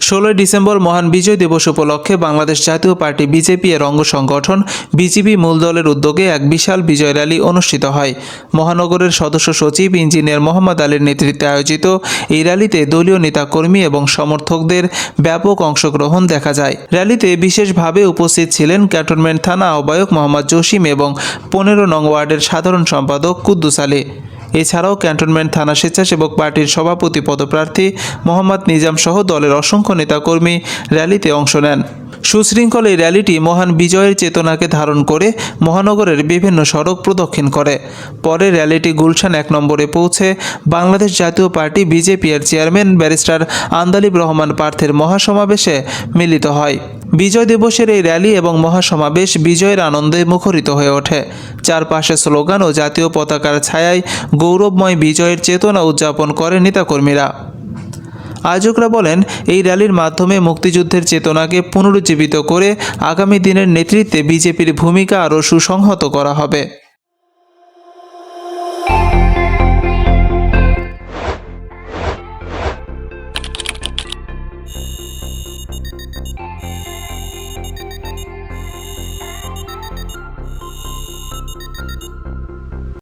16 December মহান বিজয় দিবস উপলক্ষে বাংলাদেশ জাতীয় পার্টি বিজেপি এর অঙ্গ সংগঠন বিজিবি মূলদলের উদ্যোগে এক বিশাল বিজয় র্যালি অনুষ্ঠিত হয়। মহানগরের সদস্য সচিব ইঞ্জিনিয়ার মোহাম্মদ আলীর নেতৃত্বে আয়োজিত এই র্যালিতে দলীয় নেতাকর্মী এবং সমর্থকদের ব্যাপক অংশগ্রহণ দেখা যায়। র্যালিতে বিশেষভাবে উপস্থিত ছিলেন ক্যান্টনমেন্ট থানা আহ্বায়ক মোহাম্মদ জসিম এবং 15 নং ওয়ার্ডের সাধারণ সম্পাদক কুদ্দুস আলী। এছাড়াও ক্যান্টনমেন্ট থানা স্বেচ্ছাসেবক পার্টির সভাপতি পদপ্রার্থী মোহাম্মদ নিজাম সহ দলের অসংখ্য নেতাকর্মী র্যালিতে অংশ নেন। সুশৃঙ্খল এই র্যালিটি মহান বিজয়ের চেতনাকে ধারণ করে মহানগরের বিভিন্ন সড়ক প্রদক্ষিণ করে। পরে র্যালিটি গুলশান 1 নম্বরে পৌঁছে বাংলাদেশ জাতীয় পার্টি বিজেপি এর চেয়ারম্যান ব্যারিস্টার আন্দালিব রহমান পার্থের মহাসমাবেশে মিলিত হয়। বিজয় দিবসের এই র্যালি এবং মহাসমাবেশ বিজয়ের আনন্দে মুখরিত হয়ে ওঠে। চারপাশে স্লোগান ও জাতীয় পতাকার ছায়ায় গৌরবময় বিজয়ের চেতনা উদযাপন করে নেতাকর্মীরা। আয়োজকরা বলেন, এই র্যালির মাধ্যমে মুক্তিযুদ্ধের চেতনাকে পুনরুজ্জীবিত করে আগামী দিনের নেতৃত্বে বিজেপির ভূমিকা আরও সুসংহত করা হবে।